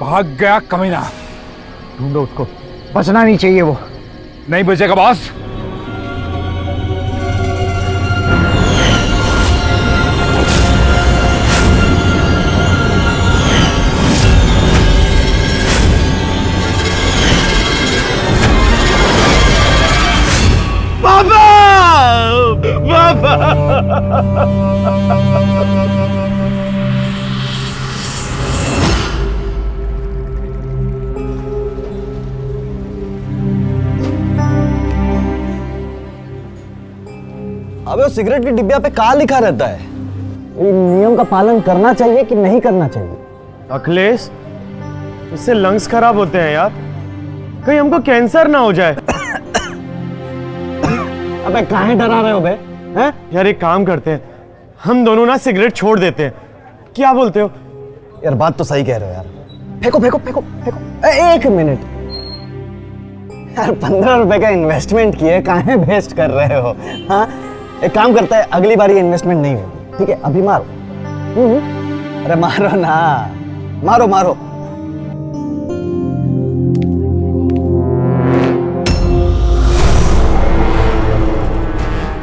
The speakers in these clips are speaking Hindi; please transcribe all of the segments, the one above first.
भाग गया कमीना। ढूंढो उसको, बचना नहीं चाहिए वो। नहीं बचेगा बॉस। पापा! पापा! अबे वो सिगरेट की डिब्बिया पे क्या लिखा रहता है? नियम का पालन करना चाहिए कि नहीं करना चाहिए? अखिलेश, इससे लंग्स खराब होते हैं यार, कहीं हमको कैंसर ना हो जाए। अबे काहे डरा रहे हो बे? हैं? यार एक काम करते हैं, हम दोनों ना सिगरेट छोड़ देते हैं, क्या बोलते हो? यार बात तो सही कह रहे हो यार। फेंको फेंको फेंको फेंको। एक मिनट यार, 15 रुपए का इन्वेस्टमेंट किए, काहे वेस्ट कर रहे हो? हाँ, एक काम करता है, अगली बार ये इन्वेस्टमेंट नहीं होगी, ठीक है? अभी मारो। अरे मारो ना, मारो मारो।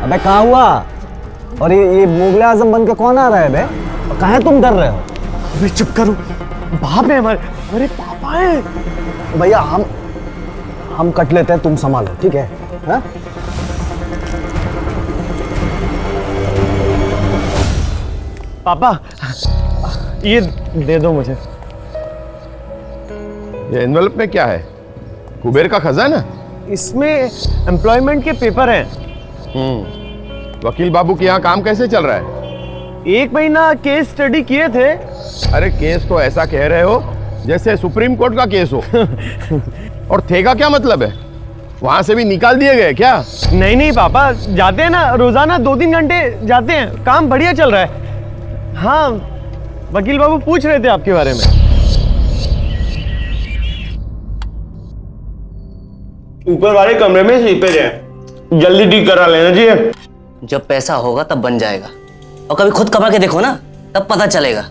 अबे कहाँ हुआ? और ये मुगले आजम बन के कौन आ रहा है बे? और कहाँ तुम डर रहे हो? अबे चुप करो, बाप है हमारे, अरे पापा है। भैया हम कट लेते हैं, तुम संभालो, ठीक है? हाँ? पापा ये दे दो मुझे। ये एनवेलप में क्या है? कुबेर का खजाना? इसमें एम्प्लॉयमेंट के पेपर हैं। वकील बाबू के यहाँ काम कैसे चल रहा है? 1 महीना केस स्टडी किए थे। अरे केस तो ऐसा कह रहे हो जैसे सुप्रीम कोर्ट का केस हो। और थे का क्या मतलब है? वहां से भी निकाल दिए गए क्या? नहीं नहीं पापा, जाते हैं ना रोजाना 2-3 घंटे जाते हैं, काम बढ़िया चल रहा है। हाँ, वकील बाबू पूछ रहे थे आपके बारे में। ऊपर वाले कमरे में सीपेज है, जल्दी ठीक करा लेना चाहिए। जब पैसा होगा तब बन जाएगा, और कभी खुद कमा के देखो ना, तब पता चलेगा।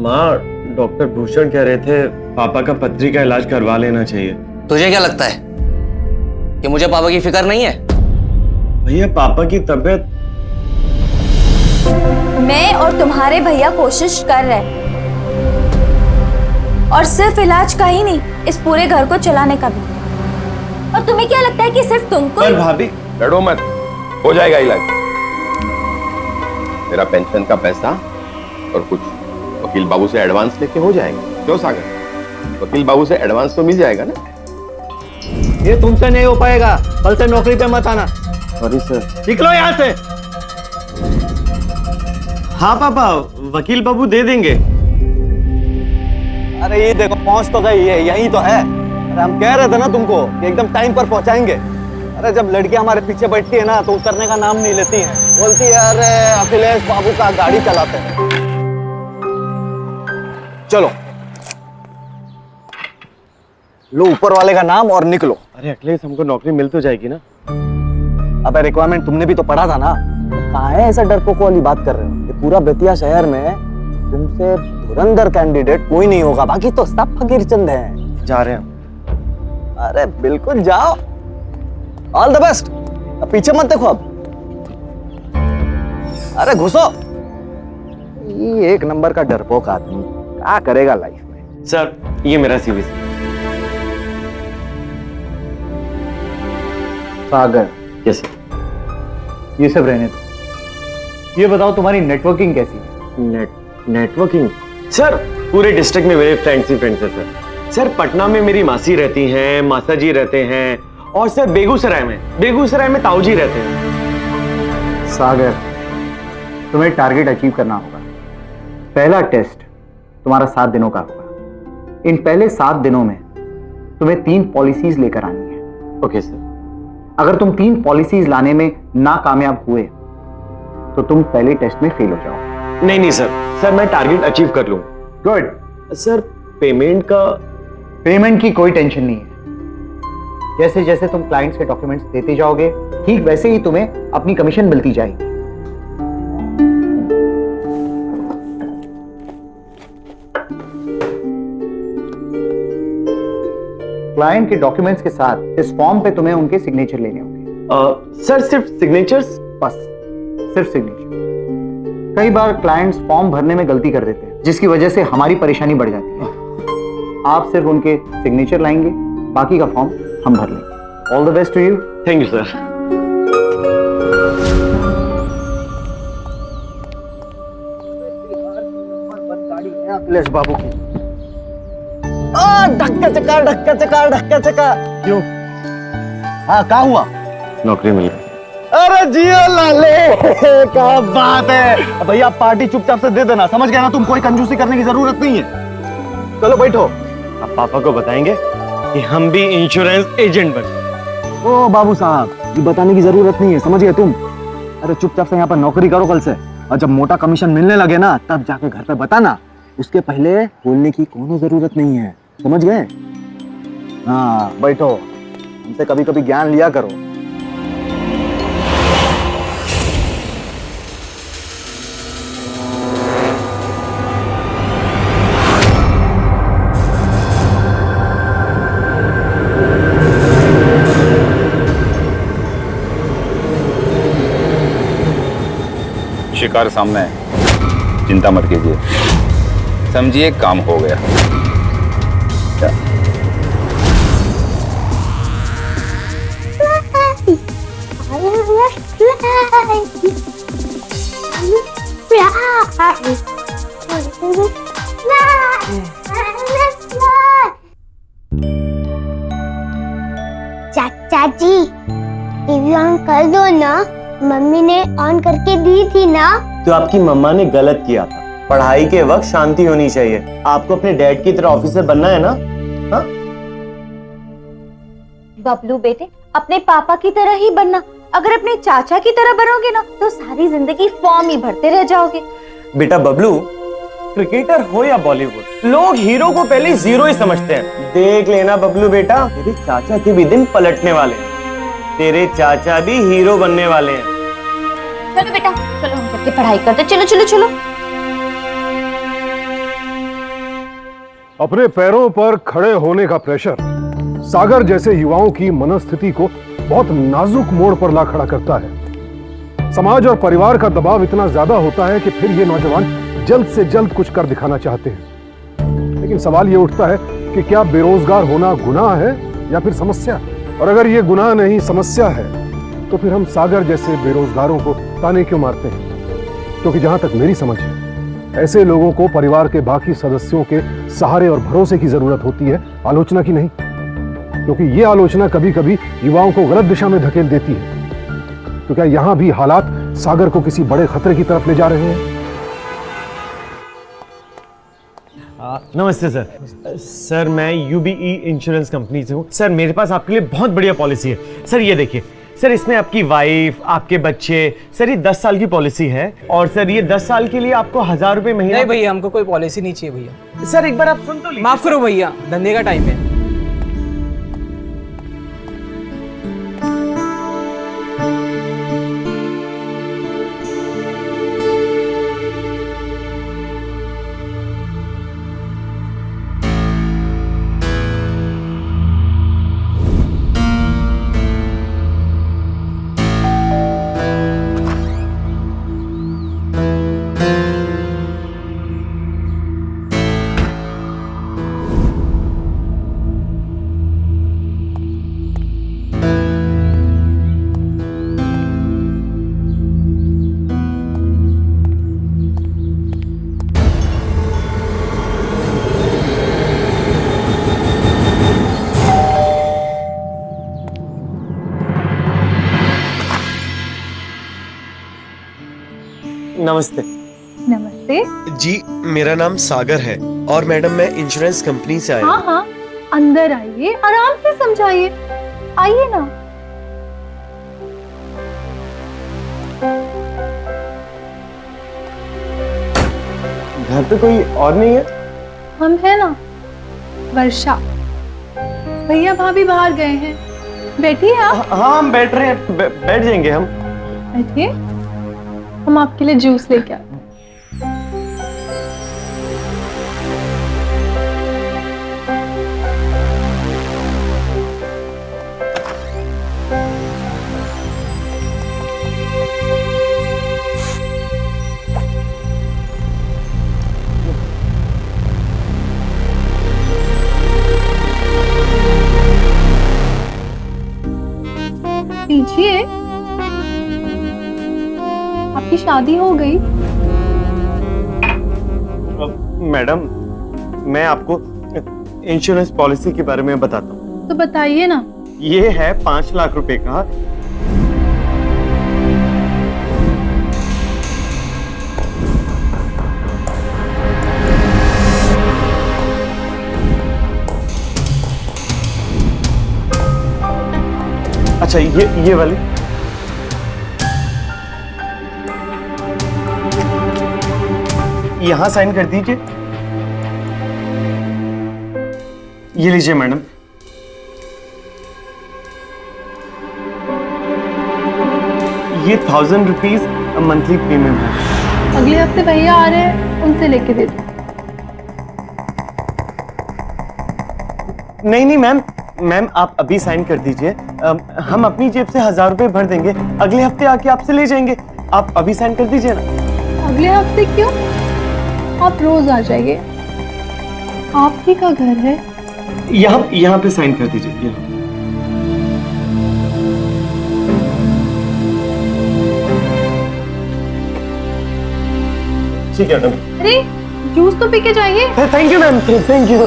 माँ, डॉक्टर भूषण कह रहे थे पापा का पथरी का इलाज करवा लेना चाहिए। तुझे क्या लगता है कि मुझे पापा की फिक्र नहीं है? भैया पापा की तबीयत, मैं और तुम्हारे भैया कोशिश कर रहे हैं, और सिर्फ इलाज का ही नहीं, इस पूरे घर को चलाने का भी। और तुम्हें क्या लगता है कि सिर्फ तुमको? पर भाभी लड़ो मत, हो जाएगा इलाज। मेरा पेंशन का पैसा और कुछ वकील बाबू से एडवांस लेके हो जाएगा। क्यों सागर, वकील बाबू से एडवांस तो मिल जाएगा ना? ये तुमसे नहीं हो पाएगा, कल से नौकरी पे मत आना। Sorry sir. निकलो यहाँ से। हाँ पापा, वकील बाबू दे देंगे। अरे ये देखो पहुंच तो गई है, यही तो है। अरे हम कह रहे थे ना तुमको कि एकदम टाइम पर पहुंचाएंगे। अरे जब लड़कियां हमारे पीछे बैठती है ना तो उतरने का नाम नहीं लेती हैं, बोलती है अरे अखिलेश बाबू का गाड़ी चलाते हैं। चलो लो ऊपर वाले का नाम और निकलो। अरे अखिलेश, हमको नौकरी मिल तो जाएगी ना? अबे रिक्वायरमेंट तुमने भी तो पढ़ा था ना, कहाँ है ऐसा डरपोक वाली बात कर रहे हो? ये पूरा बेतिया शहर में तुमसे धुरंधर कैंडिडेट कोई नहीं होगा, बाकी तो सब फकीर चंद हैं। जा रहे हैं। अरे बिल्कुल जाओ, ऑल द बेस्ट। अब पीछे मत देखो अब। अरे घुसो। ये 1 नंबर का डरपोक आदमी क्या करेगा लाइफ में? सर ये मेरा सीवी। सागर, यस। ये सब रहने दो। ये बताओ तुम्हारी नेटवर्किंग कैसी है? नेटवर्किंग सर, पूरे डिस्ट्रिक्ट में मेरे फ्रेंड्स ही फ्रेंड्स हैं सर। सर पटना में मेरी मासी रहती हैं, मासा जी रहते हैं, और सर बेगूसराय में ताऊ जी रहते हैं। सागर, तुम्हें टारगेट अचीव करना होगा। पहला टेस्ट तुम्हारा 7 दिनों का होगा। इन पहले 7 दिनों में तुम्हें 3 पॉलिसीज लेकर आनी है। Okay sir. अगर तुम 3 पॉलिसीज लाने में नाकामयाब हुए तो तुम पहले टेस्ट में फेल हो जाओ। नहीं सर मैं टारगेट अचीव कर लूंगा। गुड। सर पेमेंट की कोई टेंशन नहीं है। जैसे जैसे तुम क्लाइंट्स के डॉक्यूमेंट्स देते जाओगे, ठीक वैसे ही तुम्हें अपनी कमीशन मिलती जाएगी। क्लाइंट के डॉक्यूमेंट्स के साथ इस फॉर्म पे तुम्हें उनके सिग्नेचर लेने होंगे। सर सिर्फ सिग्नेचर्स? बस सिर्फ सिग्नेचर। कई बार क्लाइंट्स फॉर्म भरने में गलती कर देते हैं, जिसकी वजह से हमारी परेशानी बढ़ जाती है। आप सिर्फ उनके सिग्नेचर लाएंगे, बाकी का फॉर्म हम भर लेंगे। All the best to you. Thank you sir. Akhilesh बाबू की। धक्का चक्का धक्का चक्का धक्का चक्का। क्यों? हाँ, क्या हुआ? नौकरी मिल गई। अरे जियो लाले, क्या बात है भैया। पार्टी चुपचाप से दे देना, समझ गया ना? तुम कोई कंजूसी करने की जरूरत नहीं है। चलो बैठो। अब पापा को बताएंगे कि हम भी इंश्योरेंस एजेंट बने। ओ बाबू साहब, ये बताने की जरूरत नहीं है, समझ गए तुम? अरे चुपचाप से यहाँ पर नौकरी करो कल से, और जब मोटा कमीशन मिलने लगे ना, तब जाके घर पे बताना। उसके पहले बोलने की कोनो जरूरत नहीं है, समझ गए? हाँ बैठो, हमसे कभी कभी ज्ञान लिया करो। शिकार सामने है, चिंता मत कीजिए, समझिए काम हो गया। चाचा जी, टीवी ऑन कर दो ना, मम्मी ने ऑन करके दी थी ना। तो आपकी मम्मा ने गलत किया था। पढ़ाई के वक्त शांति होनी चाहिए। आपको अपने डैड की तरह ऑफिसर बनना है ना? हाँ? बबलू बेटे, अपने पापा की तरह ही बनना। अगर अपने चाचा की तरह बनोगे ना, तो सारी जिंदगी फॉर्म ही भरते रह जाओगे। बेटा बबलू, क्रिकेटर हो या बॉलीवुड, लोग हीरो को पहले जीरो ही समझते हैं। देख लेना बबलू बेटा, तेरे चाचा के भी दिन पलटने वाले हैं। तेरे चाचा भी हीरो बनने वाले हैं। चलो बेटा, चलो हम सबकी पढ़ाई करते। चलो चलो चलो। अपने पैरों पर खड़े होने का प्रेशर सागर जैसे युवाओं की मनस्थिति को बहुत नाजुक मोड़ पर ला खड़ा करता है। समाज और परिवार का दबाव इतना ज्यादा होता है कि फिर ये नौजवान जल्द से जल्द कुछ कर दिखाना चाहते हैं। लेकिन सवाल ये उठता है कि क्या बेरोजगार होना गुनाह है या फिर समस्या? और अगर ये गुनाह नहीं समस्या है, तो फिर हम सागर जैसे बेरोजगारों को ताने क्यों मारते हैं? क्योंकि जहां तक मेरी समझ है, ऐसे लोगों को परिवार के बाकी सदस्यों के सहारे और भरोसे की जरूरत होती है, आलोचना की नहीं। क्योंकि ये आलोचना कभी कभी युवाओं को गलत दिशा में धकेल देती है। तो क्या यहां भी हालात सागर को किसी बड़े खतरे की तरफ ले जा रहे हैं? नमस्ते सर। सर मैं यूबीई इंश्योरेंस कंपनी से हूँ। सर मेरे पास आपके लिए बहुत बढ़िया पॉलिसी है। सर ये देखिए सर, इसमें आपकी वाइफ, आपके बच्चे, सर ये 10 साल की पॉलिसी है। और सर ये 10 साल के लिए आपको 1000 रुपए महीना। नहीं भैया, हमको कोई पॉलिसी नहीं चाहिए भैया। सर एक बार आप सुन तो लीजिए। माफ करो भैया, धंधे का टाइम है। नमस्ते। नमस्ते जी, मेरा नाम सागर है और मैडम मैं इंश्योरेंस कंपनी से आया हूँ। हाँ हाँ, अंदर आइए, आराम से समझाइए, आइए ना। घर पे कोई और नहीं है? हम है ना, वर्षा। भैया भाभी बाहर गए हैं, बैठिए आप। हाँ हम बैठ रहे हैं, बैठ जाएंगे हम। बैठिए, हम आपके लिए जूस लेके आते हैं। पूछिए, आपकी शादी हो गई? मैडम, मैं आपको इंश्योरेंस पॉलिसी के बारे में बताता हूँ। तो बताइए ना। ये है 5 लाख रुपए का। अच्छा, ये वाली। यहां साइन कर दीजिए। ये लीजिए मैडम। ये 1000 रुपीज मंथली प्रीमियम है। अगले हफ्ते भैया आ रहे हैं, उनसे लेके दे दो। नहीं मैम, आप अभी साइन कर दीजिए। हम अपनी जेब से 1000 रुपए भर देंगे, अगले हफ्ते आके आपसे ले जाएंगे। आप अभी साइन कर दीजिए ना। अगले हफ्ते क्यों? आप रोज आ जाइए, आप ही का घर है। यहाँ पे साइन कर दीजिए। ठीक है मैम। अरे जूस तो पी के जाइए। Thank you ma'am, thank you.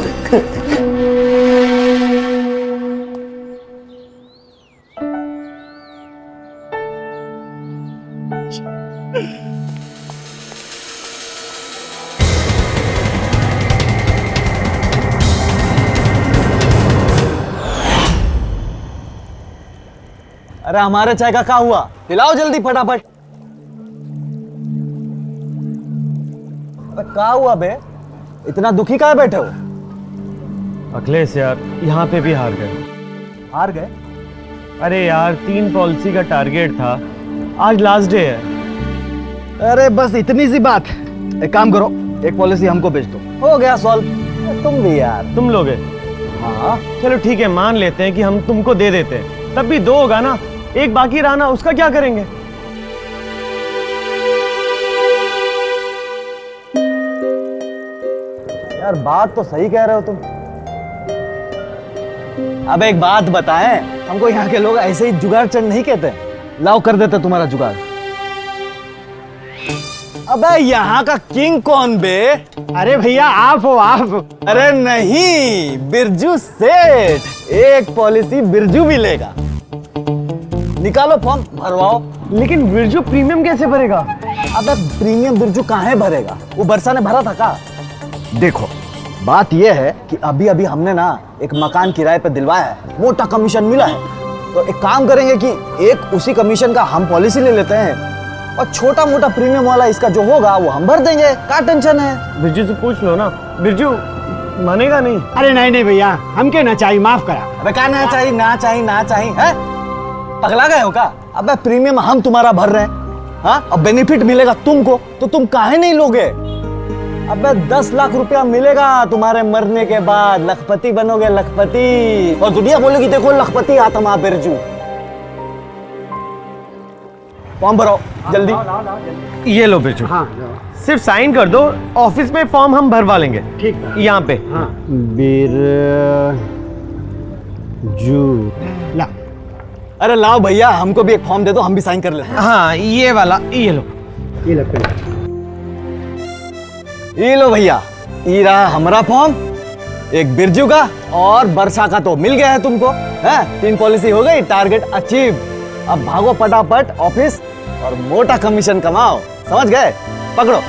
अरे हमारे चाय का क्या हुआ? पिलाओ जल्दी फटाफट। अरे क्या हुआ बे? इतना दुखी काहे बैठे हो? अखिलेश यार, यहाँ पे भी हार गए। हार गए? अरे यार, 3 पॉलिसी का टारगेट था, आज लास्ट डे है। अरे बस इतनी सी बात। एक काम करो, एक पॉलिसी हमको भेज दो, हो गया सॉल्व। तुम भी यार। तुम लोगे? हाँ चलो ठीक है, मान लेते हैं कि हम तुमको दे देते हैं, तब भी 2 होगा ना। एक बाकी रहा ना, उसका क्या करेंगे? यार बात तो सही कह रहे हो तुम। अब एक बात बताएं, हमको यहाँ के लोग ऐसे ही जुगाड़ चंद नहीं कहते। लाओ कर देते तुम्हारा जुगाड़। अबे यहाँ का किंग कौन बे? अरे भैया आप हो आप। अरे नहीं, बिरजू सेठ। एक पॉलिसी बिरजू भी लेगा। निकालो फॉर्म, भरवाओ। लेकिन बिरजू प्रीमियम कैसे भरेगा? अबे प्रीमियम बिरजू कहाँ भरेगा? वो बरसा ने भरा था का? देखो बात यह है कि अभी अभी हमने ना एक मकान किराए पे दिलवाया है, मोटा कमीशन मिला है। तो एक काम करेंगे कि एक उसी कमीशन का हम पॉलिसी ले लेते हैं और छोटा मोटा प्रीमियम वाला इसका जो होगा वो हम भर देंगे। क्या टेंशन है? बिरजू से पूछ लो ना। बिरजू मानेगा नहीं। अरे नहीं भैया, हम क्या ना चाहिए, माफ करा। अबे क्या ना चाहिए, ना चाहिए, ना चाहिए है? पगला गए हो का? अबे प्रीमियम हम तुम्हारा भर रहे हैं, हाँ, और बेनिफिट मिलेगा तुमको, तो तुम काहे नहीं लोगे? अबे 10 लाख रुपया मिलेगा तुम्हारे मरने के बाद, लखपति बनोगे, लखपति। और दुनिया बोलेगी देखो लखपति आत्मा बिरजू। फॉर्म भरो जल्दी। ये लो बिरजू। हाँ सिर्फ साइन कर दो, ऑफिस में फॉर्म हम भरवा लेंगे। ठीक है। यहाँ पे। हाँ बिरजू। ला। अरे लाओ भैया, हमको भी एक फॉर्म दे दो, हम भी साइन कर लेते हैं। हाँ ये वाला, ये लो। ये लकड़ी। ये लो भैया, ये रहा हमारा फॉर्म, एक बिरजू का और बरसा का तो मिल गया है तुमको, है? 3 पॉलिसी हो गई, टारगेट अचीव। अब भागो फटाफट ऑफिस और मोटा कमीशन कमाओ, समझ गए? पकड़ो।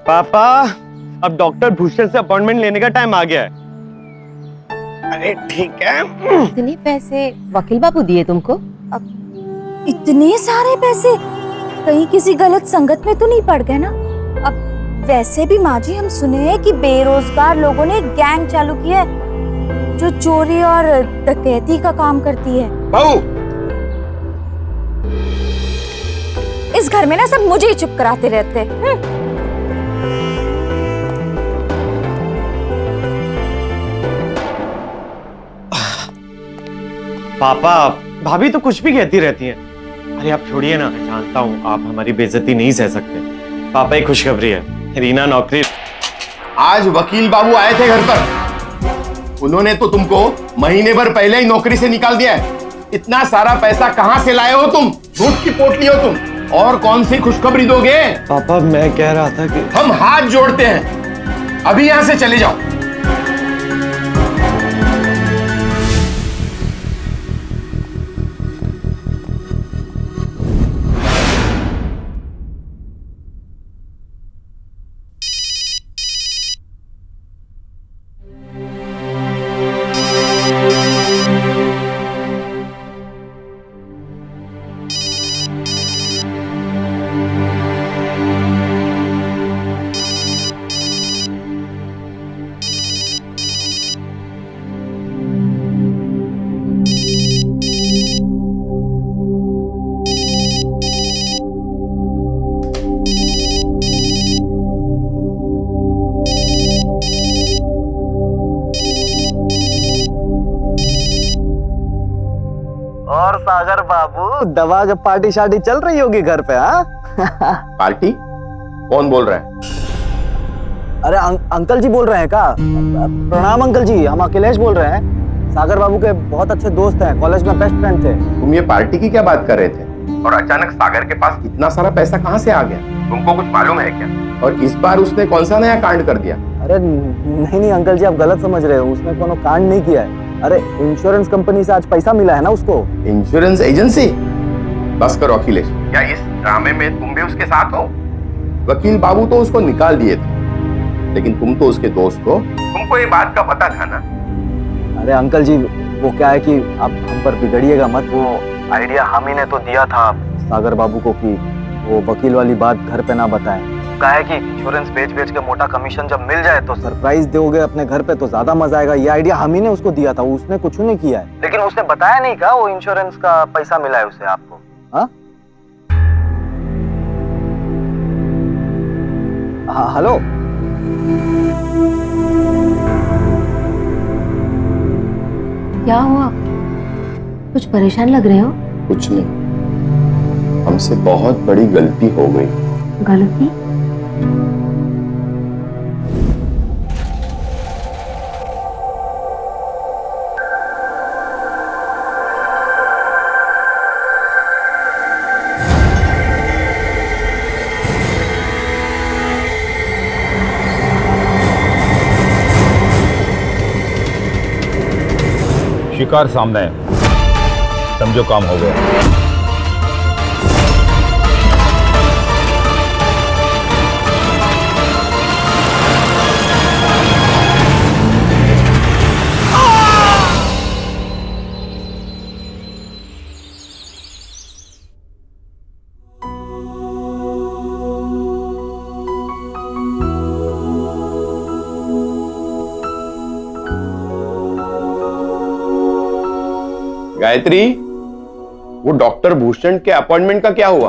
पापा अब डॉक्टर भूषण से अपॉइंटमेंट लेने का टाइम आ गया है। अरे ठीक है। इतने पैसे वकील बाबू दिए तुमको? अब इतने सारे पैसे कहीं किसी गलत संगत में तो नहीं पड़ गए ना? अब वैसे भी माँ जी, हम सुने हैं कि बेरोजगार लोगों ने एक गैंग चालू किया है जो चोरी और डकैती का काम करती है। बहू, इस घर में ना सब मुझे ही चुप कराते रहते। पापा भाभी तो कुछ भी कहती रहती हैं। अरे आप छोड़िए ना, मैं जानता हूँ आप हमारी बेइज्जती नहीं सह सकते। पापा एक खुशखबरी है, रीना नौकरी। आज वकील बाबू आए थे घर पर। उन्होंने तो तुमको महीने भर पहले ही नौकरी से निकाल दिया है। इतना सारा पैसा कहां से लाए हो तुम? झूठ की पोटली हो तुम। और कौन सी खुशखबरी दोगे? पापा मैं कह रहा था कि हम हाथ जोड़ते हैं, अभी यहां से चले जाओ। और सागर बाबू, दवा जब पार्टी शार्टी चल रही होगी घर पे? हाँ पार्टी? कौन बोल रहा है? अरे अंकल जी बोल रहे हैं का? प्रणाम अंकल जी, हम अखिलेश बोल रहे हैं। सागर बाबू के बहुत अच्छे दोस्त हैं, कॉलेज में बेस्ट फ्रेंड थे। तुम ये पार्टी की क्या बात कर रहे थे? और अचानक सागर के पास इतना सारा पैसा कहां से आ गया? तुमको कुछ मालूम है क्या? और इस बार उसने कौन सा नया कांड कर दिया? अरे नहीं अंकल जी, आप गलत समझ रहे हो। उसने कोनो कांड नहीं किया है। अरे इंश्योरेंस कंपनी से आज पैसा मिला है ना उसको। Insurance agency? बस करो अखिलेश, क्या इस ड्रामे में तुम भी उसके साथ हो? वकील बाबू तो उसको निकाल दिए थे, लेकिन तुम तो उसके दोस्त हो, तुमको ये बात का पता था ना? अरे अंकल जी, वो क्या है कि आप हम पर बिगड़िएगा मत। वो आइडिया हम ही ने तो दिया था सागर बाबू को कि वो वकील वाली बात घर पे ना बताएं। कहा है कि इंश्योरेंस बेच के मोटा कमीशन जब मिल जाए तो सरप्राइज दोगे अपने घर पे तो ज्यादा मजा आएगा। ये आइडिया हम ही ने उसको दिया था, उसने कुछ नहीं किया है। लेकिन उसने बताया नहीं का वो इंश्योरेंस का पैसा मिला है उसे आपको? हाँ हेलो, क्या हुआ? कुछ परेशान लग रहे हो? कुछ नहीं, हमसे बहुत बड़ी गलती हो गई। गलती? शिकार सामने है, समझो काम हो गया। गायत्री, वो डॉक्टर भूषण के अपॉइंटमेंट का क्या हुआ?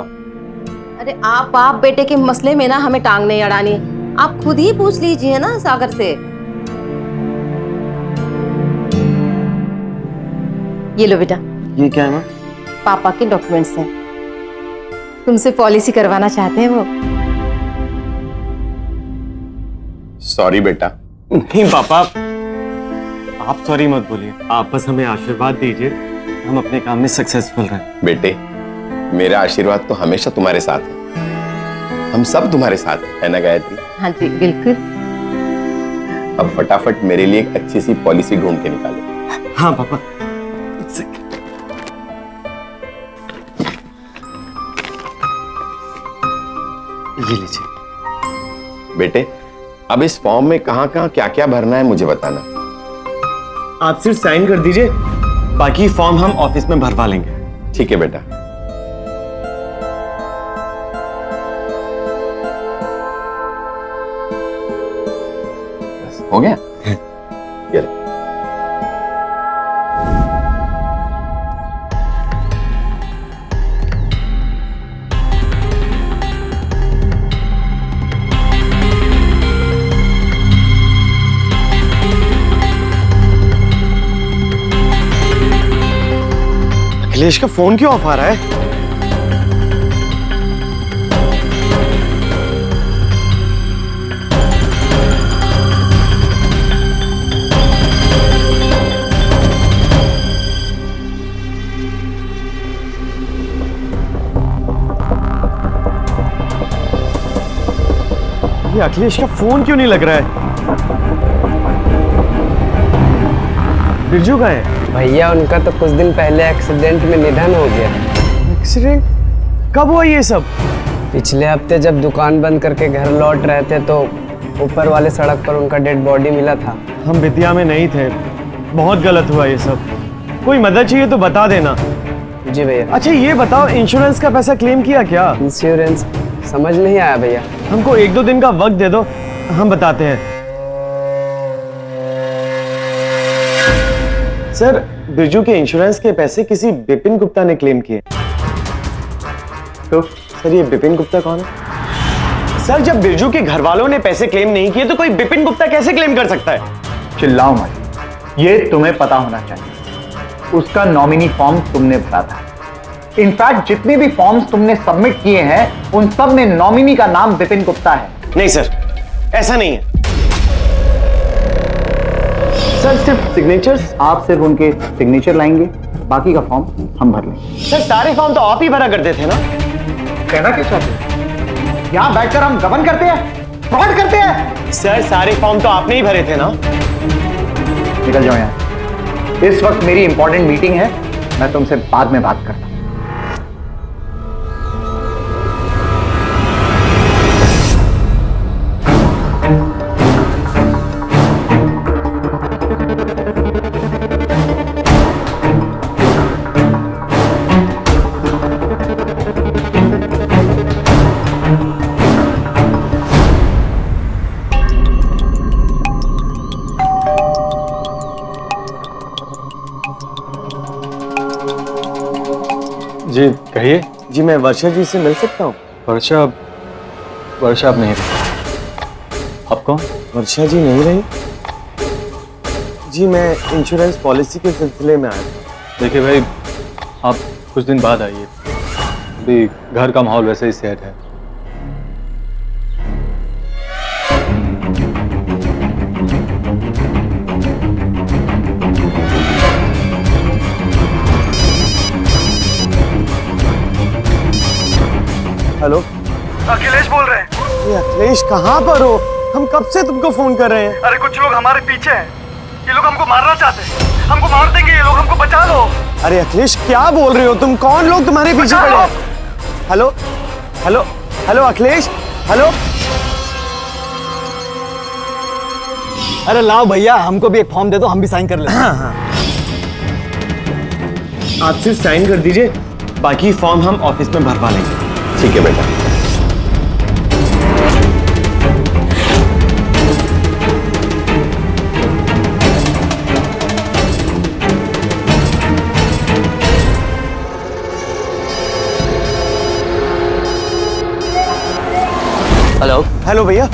अरे आप बाप बेटे के मसले में ना हमें टांग नहीं अड़ानी। आप खुद ही पूछ लीजिए ना सागर से। ये लो बेटा। ये क्या है मां? पापा के डॉक्यूमेंट्स हैं। तुमसे पॉलिसी करवाना चाहते हैं वो। सॉरी बेटा। नहीं पापा, आप सॉरी मत बोलिए। आप बस हमें आशीर्वाद दीजिए, हम अपने काम में सक्सेसफुल रहें। बेटे, मेरा आशीर्वाद तो हमेशा तुम्हारे साथ है। हम सब तुम्हारे साथ है ना गायत्री? हाँ जी बिल्कुल। अब फटाफट मेरे लिए एक अच्छी सी पॉलिसी ढूंढ के निकालो। हाँ पापा। ये लीजिए। बेटे, अब इस फॉर्म में कहाँ कहाँ क्या क्या भरना है मुझे बताना। आप सिर्फ साइन कर दीजिए, बाकी फॉर्म हम ऑफिस में भरवा लेंगे। ठीक है बेटा। बस, हो गया। ये लो। अखिलेश का फोन क्यों ऑफ आ रहा है? ये अखिलेश का फोन क्यों नहीं लग रहा है? बिरजू का है? भैया उनका तो कुछ दिन पहले एक्सीडेंट में निधन हो गया। एक्सीडेंट? कब हुआ ये सब? पिछले हफ्ते जब दुकान बंद करके घर लौट रहे थे तो ऊपर वाले सड़क पर उनका डेड बॉडी मिला था। हम विद्या में नहीं थे, बहुत गलत हुआ ये सब। कोई मदद चाहिए तो बता देना। जी भैया। अच्छा ये बताओ, इंश्योरेंस का पैसा क्लेम किया क्या? इंश्योरेंस समझ नहीं आया भैया। हमको 1-2 दिन का वक्त दे दो, हम बताते हैं। सर, बिरजू के इंश्योरेंस के पैसे किसी बिपिन गुप्ता ने क्लेम किए। तो सर ये बिपिन गुप्ता कौन है? सर जब बिरजू के घर वालों ने पैसे क्लेम नहीं किए तो कोई बिपिन गुप्ता कैसे क्लेम कर सकता है? चिल्लाओ मत, ये तुम्हें पता होना चाहिए। उसका नॉमिनी फॉर्म तुमने भरा था। इनफैक्ट जितने भी फॉर्म्स तुमने सबमिट किए हैं उन सब में नॉमिनी का नाम विपिन गुप्ता है। नहीं सर, ऐसा नहीं है। सर सिर्फ सिग्नेचर्स, आप सिर्फ उनके सिग्नेचर लाएंगे, बाकी का फॉर्म हम भर लेंगे। सर सारे फॉर्म तो आप ही भरा करते थे ना? कहना क्या चाहते हैं? यहां बैठकर हम गबन करते हैं, फ्रॉड करते हैं? सर सारे फॉर्म तो आपने ही भरे थे ना? निकल जाओ यहां। इस वक्त मेरी इंपॉर्टेंट मीटिंग है, मैं तुमसे बाद में बात करता हूं। जी कहिए। जी मैं वर्षा जी से मिल सकता हूँ? वर्षा अब नहीं रही। आप कौन? वर्षा जी नहीं रही? जी मैं इंश्योरेंस पॉलिसी के सिलसिले में आया था। देखिए भाई, आप कुछ दिन बाद आइए, अभी घर का माहौल वैसे ही सेट है। हेलो, अखिलेश बोल रहे हैं। ये अखिलेश कहाँ पर हो? हम कब से तुमको फोन कर रहे हैं। अरे कुछ लोग हमारे पीछे हैं, ये लोग हमको मारना चाहते हैं, हमको मार देंगे ये लोग, हमको बचा लो। अरे अखिलेश क्या बोल रहे हो तुम? कौन लोग तुम्हारे पीछे पड़े हैं? Hello hello hello Akhilesh, hello. अरे लाओ भैया, हमको भी एक फॉर्म दे दो, हम भी साइन कर लेते हैं। हाँ। आप सिर्फ साइन कर दीजिए, बाकी फॉर्म हम ऑफिस में भरवा लेंगे। ठीक है बेटा। हेलो। हेलो भैया,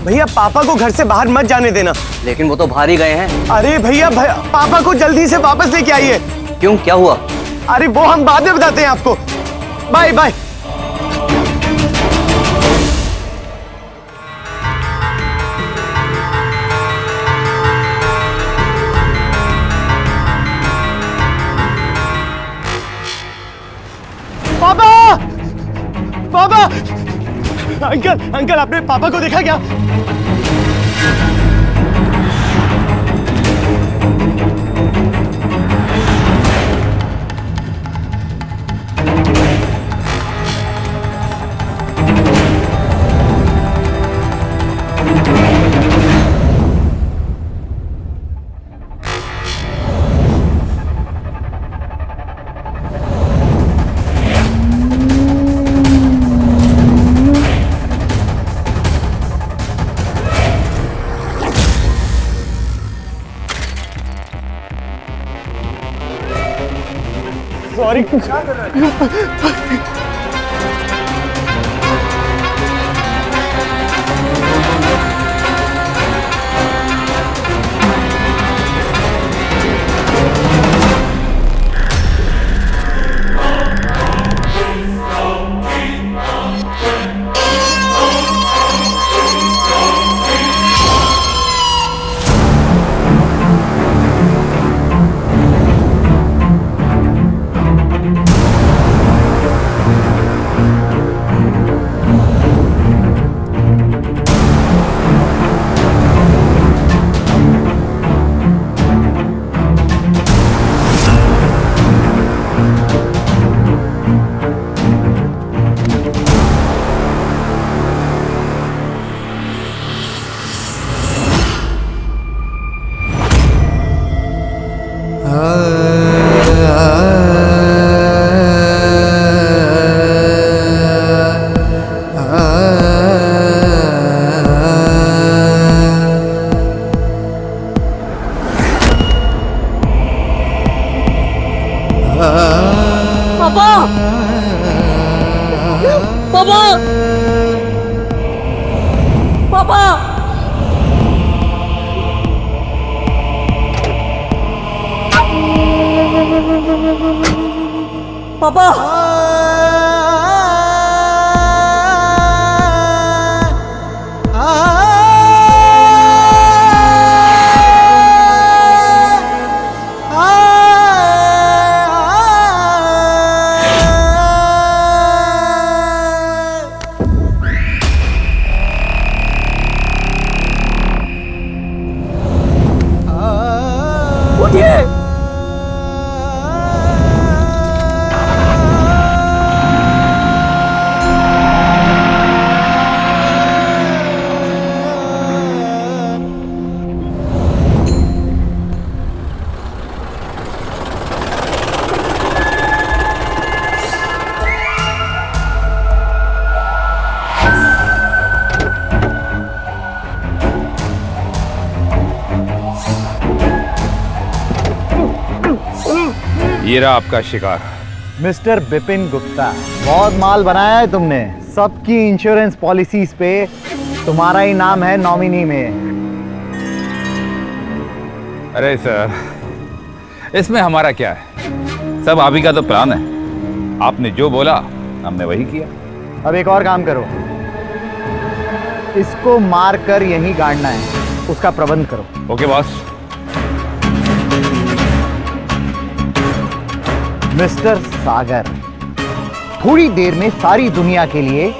भैया पापा को घर से बाहर मत जाने देना। लेकिन वो तो बाहर ही गए हैं। अरे भैया पापा को जल्दी से वापस लेके आइए। क्यों, क्या हुआ? अरे वो हम बाद में बताते हैं आपको। Bye bye. पापा, पापा, अंकल अंकल आपने पापा को देखा क्या? सॉरी। ये रहा आपका शिकार। मिस्टर बिपिन गुप्ता, बहुत माल बनाया है तुमने। सबकी इंश्योरेंस पॉलिसीज पे तुम्हारा ही नाम है नॉमिनी में। अरे सर, इसमें हमारा क्या है? सब आप ही का तो प्लान है। आपने जो बोला हमने वही किया। अब एक और काम करो, इसको मार कर यहीं गाड़ना है, उसका प्रबंध करो। Okay boss. मिस्टर सागर, थोड़ी देर में सारी दुनिया के लिए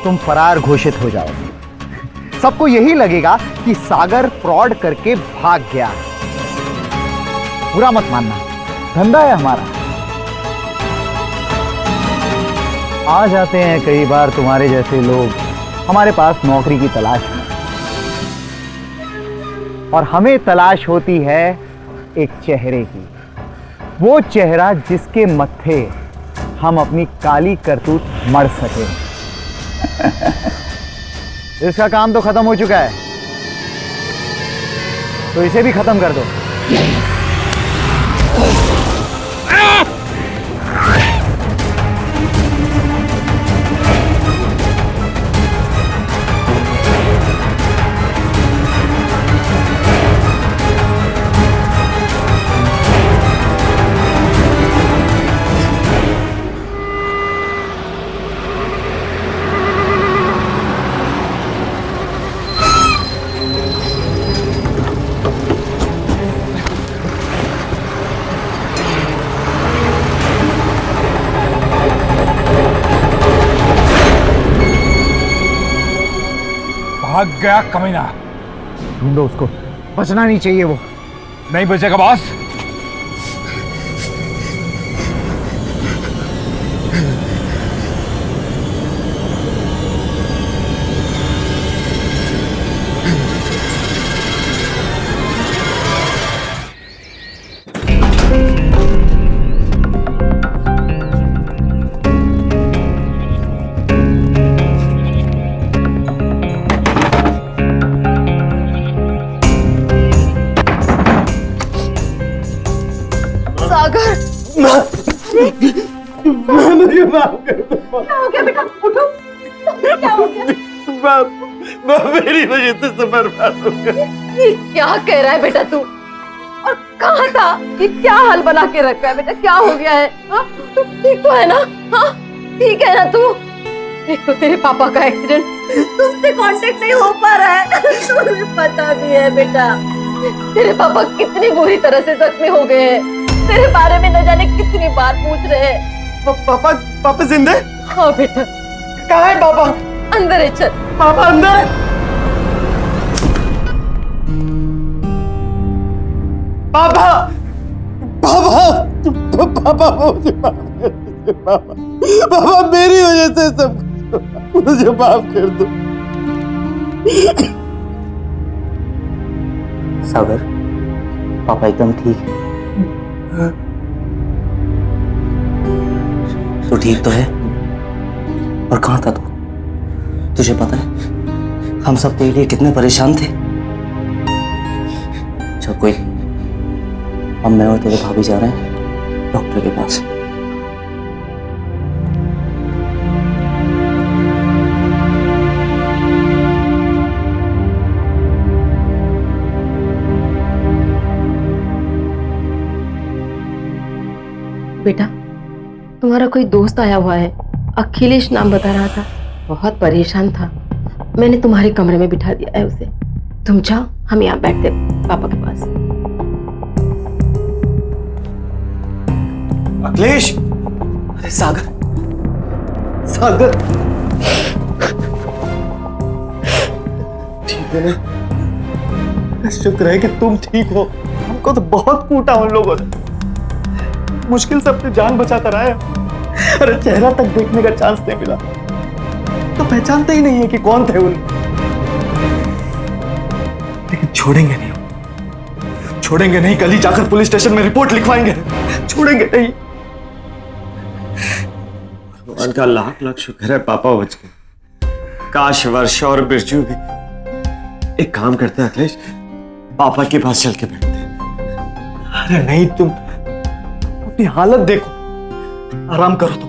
तुम फरार घोषित हो जाओगे। सबको यही लगेगा कि सागर फ्रॉड करके भाग गया। बुरा मत मानना, धंधा है हमारा। आ जाते हैं कई बार तुम्हारे जैसे लोग हमारे पास नौकरी की तलाश में, और हमें तलाश होती है एक चेहरे की। वो चेहरा जिसके मत्थे हम अपनी काली करतूत मढ़ सके। इसका काम तो खत्म हो चुका है, तो इसे भी खत्म कर दो। भाग गया कमीना। ढूंढो उसको, बचना नहीं चाहिए वो। नहीं बचेगा बॉस। मुझे माफ कर दो। क्या हो गया बेटा, उठो। क्या हो गया? मेरी वजह से सब बर्बाद हो गया। ये क्या कह रहा है बेटा तू? और कहाँ था? ये क्या हाल बना के रखा है बेटा? क्या हो गया है? हाँ? तू ठीक तो है ना? हाँ? ठीक है ना तू? एक तो तेरे पापा का एक्सीडेंट, तुमसे कांटेक्ट नहीं हो पा रहा है। तुम्हें पता भी है बेटा, तेरे पापा कितनी बुरी तरह से जख्मी हो गए हैं। तेरे बारे में न जाने कितनी बार पूछ रहे हैं। पापा जिंदा? हाँ बेटा। कहाँ है पापा? अंदर है, चल। पापा अंदर है? पापा पापा पापा मुझे माफ कर दो। पापा मेरी वजह से सब मुझे माफ कर दो। सागर, पापा एकदम ठीक है। तू ठीक तो है? और कहाँ था तू? तुझे पता है हम सब तेरे लिए कितने परेशान थे। चल कोई, अब मैं और तेरे भाभी जा रहे हैं डॉक्टर के पास। बेटा, तुम्हारा कोई दोस्त आया हुआ है, अखिलेश नाम बता रहा था, बहुत परेशान था। मैंने तुम्हारे कमरे में बिठा दिया है उसे। तुम जाओ, हम यहाँ बैठते पापा के पास। अखिलेश! अरे सागर, सागर ठीक है ना? शुक्र है कि तुम ठीक हो। हमको तो बहुत कूटा उन लोगों ने, मुश्किल से अपनी जान बचा कर आए। अरे चेहरा तक देखने का चांस नहीं मिला, तो पहचानते ही नहीं है कि कौन थे उन। लेकिन छोड़ेंगे नहीं, छोड़ेंगे नहीं। कल ही जाकर पुलिस स्टेशन में रिपोर्ट लिखवाएंगे, छोड़ेंगे नहीं। भगवान का लाख लाख शुक्र है पापा बच गए। काश वर्षा और बिरजू भी। एक काम करते हैं अखिलेश, पापा के पास चल के बैठते हैं। अरे नहीं, तुम अपनी हालत देखो, आराम करो। तुम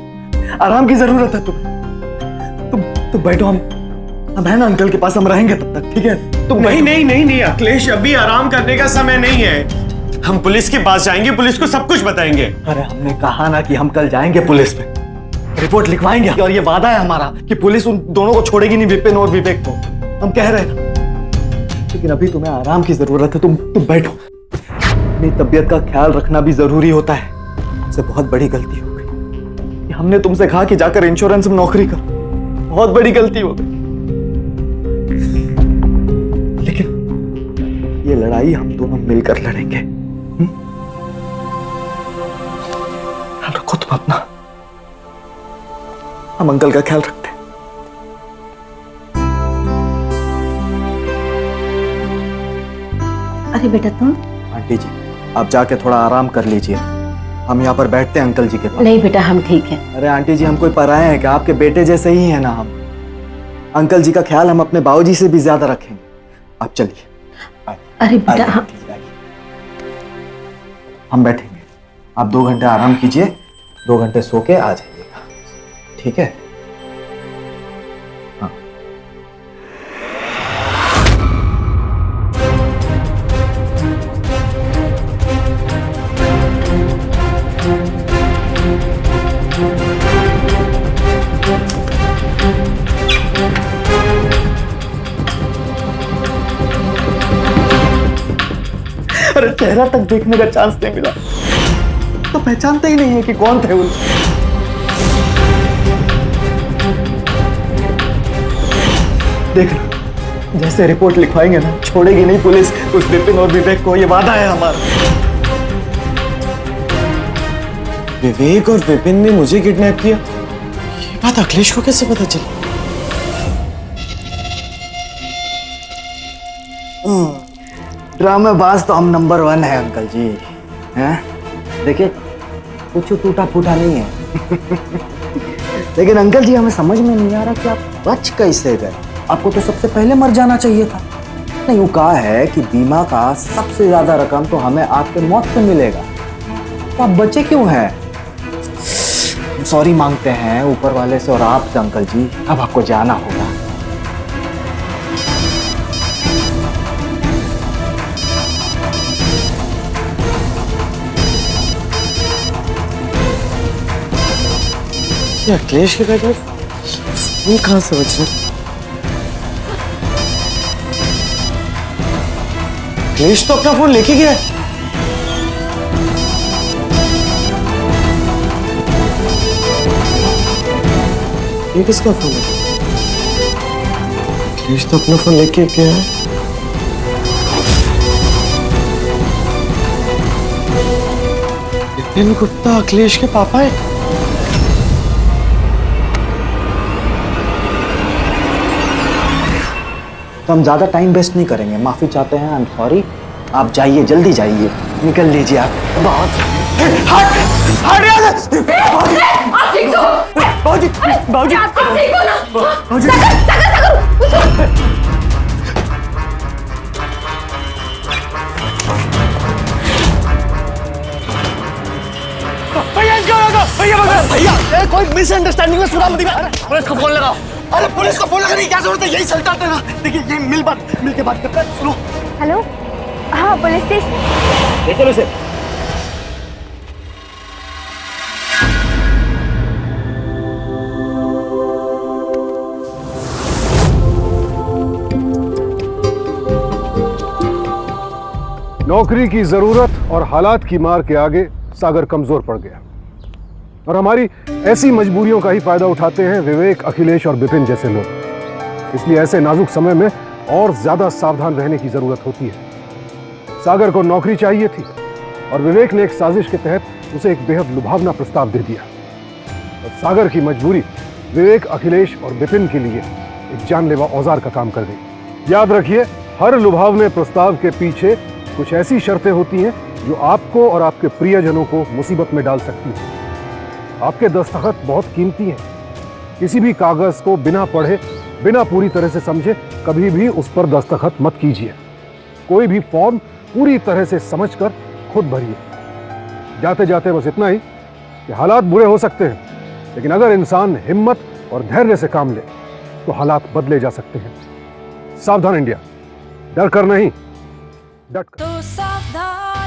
आराम की जरूरत है तुम बैठो। हम है ना अंकल के पास, हम रहेंगे तब तक, ठीक है? तुम नहीं नहीं नहीं नहीं अखिलेश, अभी आराम करने का समय नहीं है। हम पुलिस के पास जाएंगे, पुलिस को सब कुछ बताएंगे। अरे हमने कहा ना कि हम कल जाएंगे पुलिस में, रिपोर्ट लिखवाएंगे, और ये वादा है हमारा कि पुलिस उन दोनों को छोड़ेगी नहीं, विपिन और विवेक को। हम कह रहे हैं ना। लेकिन अभी तुम्हें आराम की जरूरत है, तुम बैठो। अपनी तबीयत का ख्याल रखना भी जरूरी होता है। मुझसे बहुत बड़ी गलती हो गई। हमने तुमसे कहा कि जाकर इंश्योरेंस में नौकरी करो, बहुत बड़ी गलती हो गई। लेकिन ये लड़ाई हम दोनों मिलकर लड़ेंगे। ख्याल रखो तुम अपना, हम अंकल का ख्याल रखते हैं। अरे बेटा तुम? आंटी जी, आप जाके थोड़ा आराम कर लीजिए, हम यहाँ पर बैठते हैं अंकल जी के पास। नहीं बेटा, हम ठीक हैं। अरे आंटी जी, हम कोई पराये हैं क्या? आपके बेटे जैसे ही हैं ना हम। अंकल जी का ख्याल हम अपने बाबूजी से भी ज्यादा रखेंगे। आप चलिए। अरे बेटा, हम बैठेंगे, आप 2 घंटे आराम कीजिए, 2 घंटे सो के आ जाइएगा, ठीक है? हाँ। अरे चेहरा तक देखने का चांस नहीं मिला, तो पहचानते ही नहीं है कि कौन थे उन। देखना, जैसे रिपोर्ट लिखवाएंगे ना, छोड़ेगी नहीं पुलिस उस विपिन और विवेक को, ये वादा है हमारा। विवेक और विपिन ने मुझे किडनैप किया, ये बात अखिलेश को कैसे पता चली? ड्रामेबाज तो हम नंबर 1 है अंकल जी, हैं? देखिए, कुछ टूटा फूटा नहीं है। लेकिन अंकल जी, हमें समझ में नहीं आ रहा कि आप बच कैसे गए। आपको तो सबसे पहले मर जाना चाहिए था। नहीं, यूं कहा है कि बीमा का सबसे ज्यादा रकम तो हमें आपके मौत से मिलेगा, तो आप बचे क्यों हैं? हम सॉरी मांगते हैं ऊपर वाले से और आपसे अंकल जी। अब आपको जाना होगा। ये अखिलेश के घर फोन कहाँ से बज रहा? अखिलेश तो अपना फोन लेके गया है। ये किसका फोन है? अखिलेश तो अपना फोन लेके गया है। विपिन गुप्ता अखिलेश के पापा है। तो हम ज्यादा टाइम वेस्ट नहीं करेंगे, माफी चाहते हैं, आई एम सॉरी। आप जाइए, जल्दी जाइए, निकल लीजिए आप। बहुत बाबूजी, बाबूजी, बाबूजी, भैया कोई मिसअंडरस्टैंडिंग में सुना मत। पुलिस को फोन लगाओ। अरे पुलिस को फोन लगाने की क्या जरूरत है, यही चलता है। देखिए ये मिल के बात करते हैं। सुनो। हेलो, हाँ पुलिस स्टेशन। ले चलो इसे। नौकरी की जरूरत और हालात की मार के आगे सागर कमजोर पड़ गया और हमारी ऐसी मजबूरियों का ही फायदा उठाते हैं विवेक, अखिलेश और विपिन जैसे लोग। इसलिए ऐसे नाजुक समय में और ज्यादा सावधान रहने की जरूरत होती है। सागर को नौकरी चाहिए थी और विवेक ने एक साजिश के तहत उसे एक बेहद लुभावना प्रस्ताव दे दिया और सागर की मजबूरी विवेक, अखिलेश और विपिन के लिए एक जानलेवा औजार का काम कर गई। याद रखिए, हर लुभावने प्रस्ताव के पीछे कुछ ऐसी शर्तें होती हैं जो आपको और आपके प्रियजनों को मुसीबत में डाल सकती हैं। आपके दस्तखत बहुत कीमती हैं। किसी भी कागज को बिना पढ़े, बिना पूरी तरह से समझे कभी भी उस पर दस्तखत मत कीजिए। कोई भी फॉर्म पूरी तरह से समझकर खुद भरिए। जाते जाते बस इतना ही कि हालात बुरे हो सकते हैं, लेकिन अगर इंसान हिम्मत और धैर्य से काम ले तो हालात बदले जा सकते हैं। सावधान इंडिया, डर कर नहीं, डट कर। तो सावधान।